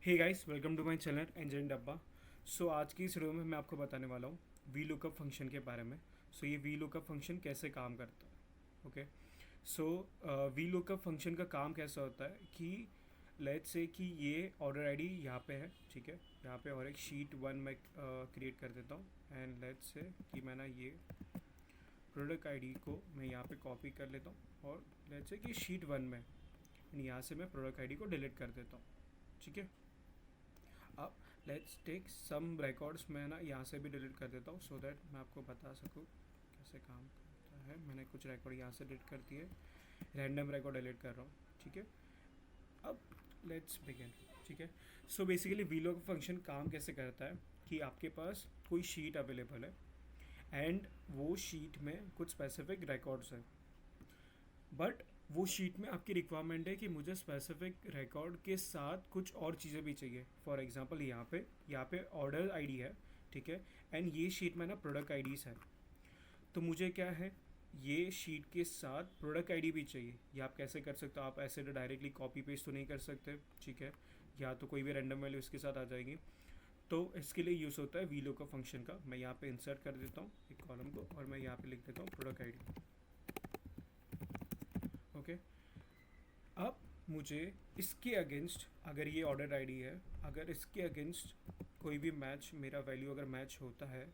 Hey guys, welcome to my channel engineering Dabba. So आज की इस वीडियो में मैं आपको बताने वाला हूँ वी लुकअप फंक्शन के बारे में। ये वी लुकअप फंक्शन कैसे काम करता है। Okay. So V lookup function का काम कैसा होता है कि लेट्स से कि ये ऑर्डर आईडी यहाँ पे है, ठीक है। यहाँ पे और एक शीट वन मैं क्रिएट कर देता हूँ। एंड लेट्स से कि मैं ना ये प्रोडक्ट आईडी को मैं यहाँ पे कॉपी कर लेता हूँ और लेट्स से कि शीट वन में यहाँ से मैं प्रोडक्ट आईडी को डिलीट कर देता हूँ, ठीक है। अब लेट्स टेक सम रिकॉर्ड्स मैं ना यहाँ से भी डिलीट कर देता हूँ सो दैट मैं आपको बता सकूँ कैसे काम करता है। मैंने कुछ रिकॉर्ड यहाँ से डिलीट कर दिए, रैंडम रिकॉर्ड डिलीट कर रहा हूँ, ठीक है। अब लेट्स बिगिन, ठीक है। सो बेसिकली वीलॉग फंक्शन काम कैसे करता है कि आपके पास कोई शीट अवेलेबल है एंड वो शीट में कुछ स्पेसिफिक रिकॉर्ड्स हैं, बट वो शीट में आपकी रिक्वायरमेंट है कि मुझे स्पेसिफिक रिकॉर्ड के साथ कुछ और चीज़ें भी चाहिए। फॉर एग्जांपल यहाँ पे ऑर्डर आईडी है, ठीक है। एंड ये शीट में ना प्रोडक्ट आईडीज़ है, तो मुझे क्या है, ये शीट के साथ प्रोडक्ट आईडी भी चाहिए। ये आप कैसे कर सकते हो, आप ऐसे तो डायरेक्टली कॉपी पेस्ट तो नहीं कर सकते, ठीक है। या तो कोई भी रैंडम वैल्यू इसके साथ आ जाएगी, तो इसके लिए यूज़ होता है वीलो का फंक्शन का। मैं यहाँ पे इंसर्ट कर देता हूँ एक कॉलम को और मैं यहाँ पे लिख देता हूँ प्रोडक्ट आईडी, ओके। अब मुझे इसके अगेंस्ट, अगर ये ऑर्डर आईडी है, अगर इसके अगेंस्ट कोई भी मैच, मेरा वैल्यू अगर मैच होता है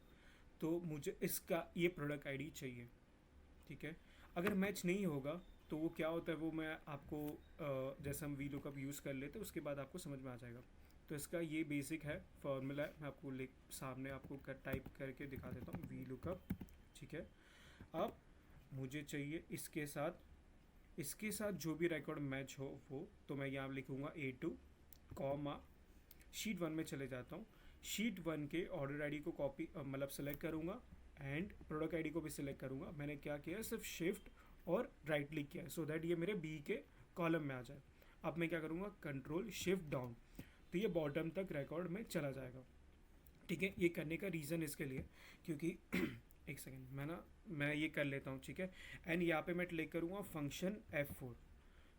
तो मुझे इसका ये प्रोडक्ट आईडी चाहिए, ठीक है। अगर मैच नहीं होगा तो वो क्या होता है वो मैं आपको जैसे हम वी लुकअप यूज़ कर लेते हैं उसके बाद आपको समझ में आ जाएगा। तो इसका ये बेसिक है, फॉर्मूला है, मैं आपको लिख सामने आपको टाइप करके दिखा देता हूँ वी लुकअप, ठीक है। अब मुझे चाहिए इसके साथ जो भी रिकॉर्ड मैच हो वो, तो मैं यहाँ लिखूँगा A2 कॉमा शीट वन में चले जाता हूँ। शीट वन के ऑर्डर आईडी को कॉपी मतलब सेलेक्ट करूँगा एंड प्रोडक्ट आईडी को भी सिलेक्ट करूँगा। मैंने क्या किया है, सिर्फ शिफ्ट और राइट क्लिक किया है सो दैट ये मेरे बी के कॉलम में आ जाए। अब मैं क्या करूँगा, कंट्रोल शिफ्ट डाउन, तो ये बॉटम तक रिकॉर्ड में चला जाएगा, ठीक है। ये करने का रीज़न इसके लिए क्योंकि एक सेकेंड मैं ये कर लेता हूँ, ठीक है। एंड यहाँ पे मैं क्लिक करूँगा फंक्शन F4,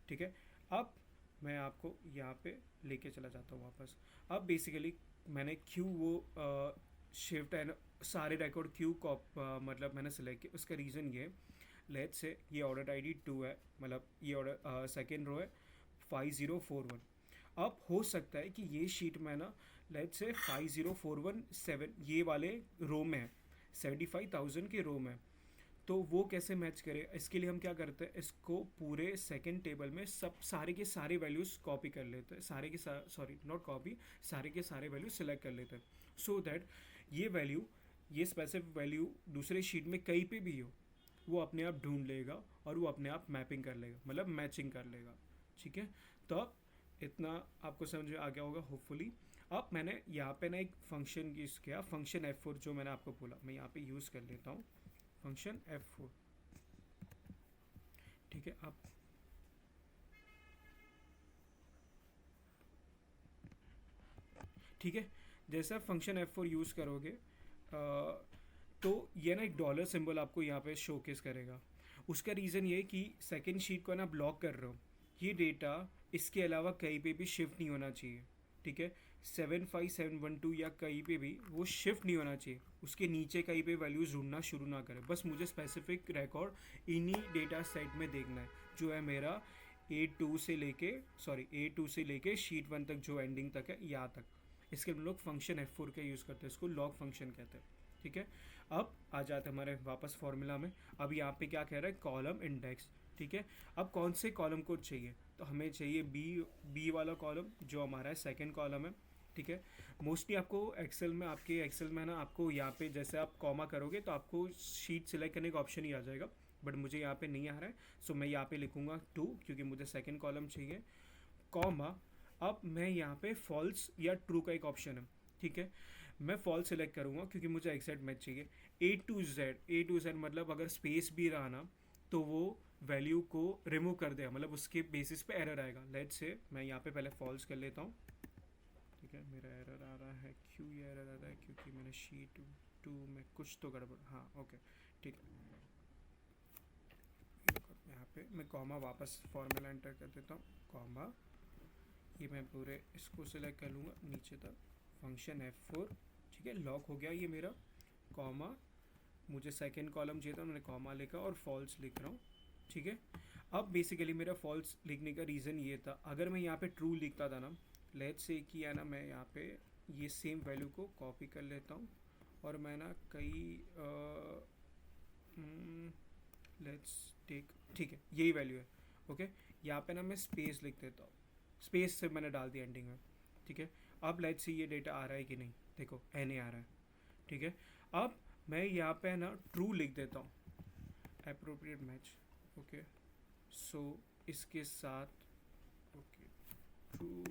ठीक है। अब मैं आपको यहाँ पे लेके चला जाता हूँ वापस। अब बेसिकली मैंने क्यों वो शिफ्ट एंड सारे रिकॉर्ड क्यों मतलब मैंने सेलेक्ट किया, उसका रीज़न ये, लेट्स से ये ऑर्डर आईडी 2 है, मतलब ये ऑर्डर सेकेंड रो है 5041। अब हो सकता है कि ये शीट में ना लेट्स से 50417 ये वाले रो में है, 75,000 के रो में है। तो वो कैसे मैच करे, इसके लिए हम क्या करते हैं, इसको पूरे सेकंड टेबल में सब सारे के सारे वैल्यूज़ कॉपी कर लेते हैं, सारे के सॉरी नॉट कॉपी, सारे के सारे वैल्यू सेलेक्ट कर लेते हैं सो दैट ये वैल्यू, ये स्पेसिफिक वैल्यू दूसरे शीट में कहीं पे भी हो वो अपने आप ढूंढ लेगा और वो अपने आप मैपिंग कर लेगा, मतलब मैचिंग कर लेगा, ठीक है। तो अब इतना आपको समझ में आ गया होगा होपफुली। अब मैंने यहाँ पे ना एक फंक्शन यूज़ किया, फंक्शन F4 जो मैंने आपको बोला, मैं यहाँ पे यूज़ कर लेता हूँ फंक्शन F4, ठीक है। अब ठीक है, जैसे आप फंक्शन F4 यूज़ करोगे तो ये ना एक डॉलर सिंबल आपको यहाँ पे शोकेस करेगा। उसका रीज़न ये कि सेकंड शीट को ना ब्लॉक कर रहे हो, ये डेटा इसके अलावा कहीं पे भी शिफ्ट नहीं होना चाहिए, ठीक है। 75712 या कहीं पे भी वो शिफ्ट नहीं होना चाहिए, उसके नीचे कहीं पे वैल्यूज ढूंढना शुरू ना करें। बस मुझे स्पेसिफिक रिकॉर्ड इन्हीं डेटा सेट में देखना है जो है मेरा A2 से लेके शीट वन तक जो एंडिंग तक है यहाँ तक। इसके हम लोग फंक्शन F4 का यूज़ करते हैं, इसको लॉग फंक्शन कहते हैं, ठीक है। अब आ जाते हैं हमारे वापस फॉर्मूला में। अब यहाँ पे क्या कह रहा है, कॉलम इंडेक्स, ठीक है। अब कौन से कॉलम को चाहिए, तो हमें चाहिए बी वाला कॉलम जो हमारा है सेकेंड कॉलम है, ठीक है। मोस्टली आपको एक्सेल में ना आपको यहाँ पे जैसे आप कॉमा करोगे तो आपको शीट सिलेक्ट करने का ऑप्शन ही आ जाएगा, बट मुझे यहाँ पे नहीं आ रहा है सो मैं यहाँ पे लिखूँगा 2 क्योंकि मुझे सेकेंड कॉलम चाहिए, कॉमा। अब मैं यहाँ पे फॉल्स या ट्रू का एक ऑप्शन है, ठीक है। मैं फॉल्स सेलेक्ट करूँगा क्योंकि मुझे एग्जैक्ट मैच चाहिए। ए टू जेड मतलब अगर स्पेस भी रहा ना तो वो वैल्यू को रिमूव कर देगा, मतलब उसके बेसिस पे एरर आएगा। लेट्स से मैं यहाँ पे पहले फॉल्स कर लेता हूँ, ठीक है। मेरा एरर आ रहा है, क्यों ये एरर आ रहा है, क्योंकि मैंने शीट 2 में कुछ तो गड़बड़, हाँ ओके ठीक है। यहाँ पे मैं कॉमा वापस फॉर्मूला एंटर कर देता हूँ, कॉमा ये मैं पूरे इसको सिलेक्ट कर लूँगा नीचे तक, फंक्शन F4, ठीक है, लॉक हो गया ये मेरा, कॉमा, मुझे सेकंड कॉलम चाहिए था, मैंने कॉमा लिखा और फॉल्स लिख रहा हूँ, ठीक है। अब बेसिकली मेरा फॉल्स लिखने का रीज़न ये था, अगर मैं यहाँ पे ट्रू लिखता था ना, लेट्स से किया ना, मैं यहाँ पे ये सेम वैल्यू को कॉपी कर लेता हूँ और मैं ना कई लेट्स टेक, ठीक है, यही वैल्यू है, ओके। यहाँ पे ना मैं स्पेस लिख देता हूँ, स्पेस से मैंने डाल दिया एंडिंग में, ठीक है। अब लेट्स सी ये डेटा आ रहा है कि नहीं, देखो NA आ रहा है, ठीक है। अब मैं यहाँ पे ना ट्रू लिख देता हूँ, एप्रोप्रिएट मैच, ओके। सो इसके साथ ओके ट्रू।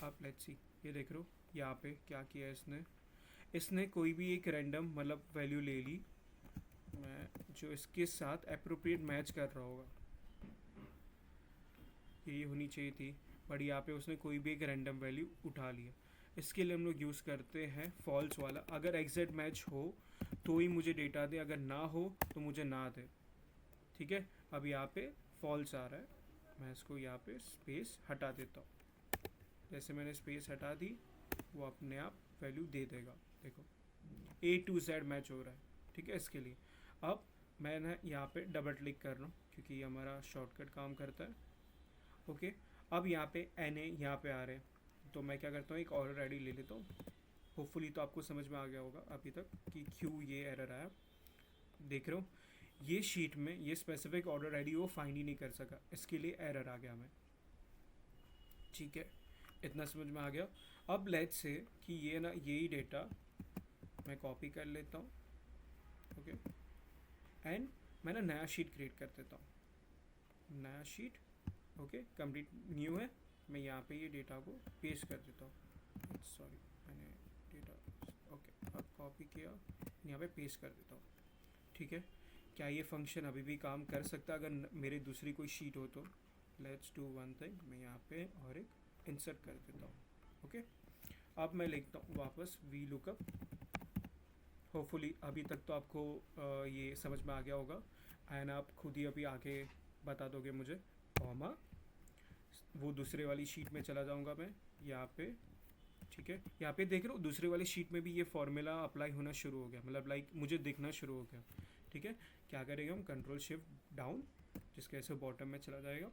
अब लेट्स सी, ये देख रहे हो यहाँ पे क्या किया है इसने कोई भी एक रैंडम मतलब वैल्यू ले ली, मैं जो इसके साथ एप्रोप्रिएट मैच कर रहा होगा, यही होनी चाहिए थी, बट यहाँ पे उसने कोई भी एक रैंडम वैल्यू उठा लिया। इसके लिए हम लोग यूज़ करते हैं फॉल्स वाला, अगर एग्जैक्ट मैच हो तो ही मुझे डेटा दे, अगर ना हो तो मुझे ना दे, ठीक है। अब यहाँ पे फॉल्स आ रहा है, मैं इसको यहाँ पे स्पेस हटा देता हूँ, जैसे मैंने स्पेस हटा दी वो अपने आप वैल्यू दे देगा, देखो A to Z मैच हो रहा है, ठीक है। इसके लिए अब मैं ना यहाँ पे डबल क्लिक कर रहा हूँ क्योंकि ये हमारा शॉर्टकट काम करता है, ओके। अब यहाँ पे NA यहाँ पे आ रहे हैं, तो मैं क्या करता हूँ, एक ऑर्डर आईडी ले लेता हूँ, होपफुली तो आपको समझ में आ गया होगा अभी तक कि क्यों ये एरर आया। देख रहे हो ये शीट में ये स्पेसिफिक ऑर्डर आईडी वो फाइंड ही नहीं कर सका, इसके लिए एरर आ गया हमें, ठीक है। इतना समझ में आ गया। अब लेट्स से कि ये ना यही डेटा मैं कॉपी कर लेता हूँ, ओके, एंड मैं ना नया शीट क्रिएट कर देता हूँ, नया शीट, ओके, कंप्लीट न्यू है, मैं यहाँ पे ये डेटा को पेस्ट कर देता हूँ, सॉरी मैंने डेटा ओके अब कॉपी किया, यहाँ पे पेस्ट कर देता हूँ, ठीक है। क्या ये फंक्शन अभी भी काम कर सकता है अगर मेरे दूसरी कोई शीट हो तो? लेट्स डू वन थिंग, मैं यहाँ पे और एक इंसर्ट कर देता हूँ, ओके। अब मैं लिखता हूँ वापस वी लुकअप, होपफुली अभी तक तो आपको ये समझ में आ गया होगा, एंड आप खुद ही अभी आगे बता दोगे मुझे, कॉमा, वो दूसरे वाली शीट में चला जाऊँगा मैं यहाँ पे, ठीक है। यहाँ पे देख रहे हो दूसरे वाली शीट में भी ये फॉर्मूला अप्लाई होना शुरू हो गया, मतलब लाइक मुझे दिखना शुरू हो गया, ठीक है। क्या करेंगे हम, कंट्रोल शिफ्ट डाउन, जिसके ऐसे बॉटम में चला जाएगा,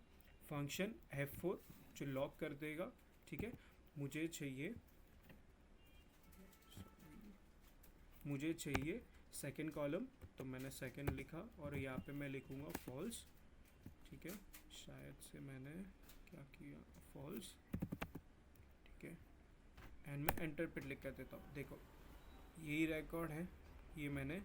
फंक्शन F4 जो लॉक कर देगा, ठीक है। मुझे चाहिए सेकंड कॉलम, तो मैंने सेकंड लिखा और यहाँ पे मैं लिखूँगा फॉल्स, ठीक है। शायद से मैंने क्या किया, फॉल्स, ठीक है, एंड मैं एंटर पे क्लिक कर देता हूँ। देखो यही रिकॉर्ड है, ये मैंने,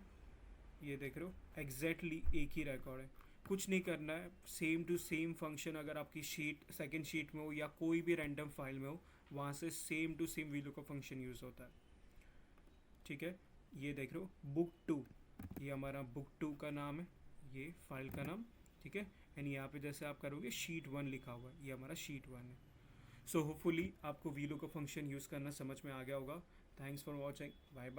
ये देख रहे हो एग्जैक्टली एक ही रिकॉर्ड है, कुछ नहीं करना है, सेम टू सेम फंक्शन अगर आपकी शीट सेकंड शीट में हो या कोई भी रैंडम फाइल में हो, वहाँ से सेम टू सेम वीलुकअप का फंक्शन यूज़ होता है, ठीक है। ये देख रहे हो बुक 2, ये हमारा बुक 2 का नाम है, ये फाइल का नाम, ठीक है। एंड यहाँ पे जैसे आप करोगे शीट 1 लिखा हुआ है, ये हमारा शीट 1 है। सो होपफुली आपको वीलुकअप फंक्शन यूज़ करना समझ में आ गया होगा। Thanks for watching, bye bye.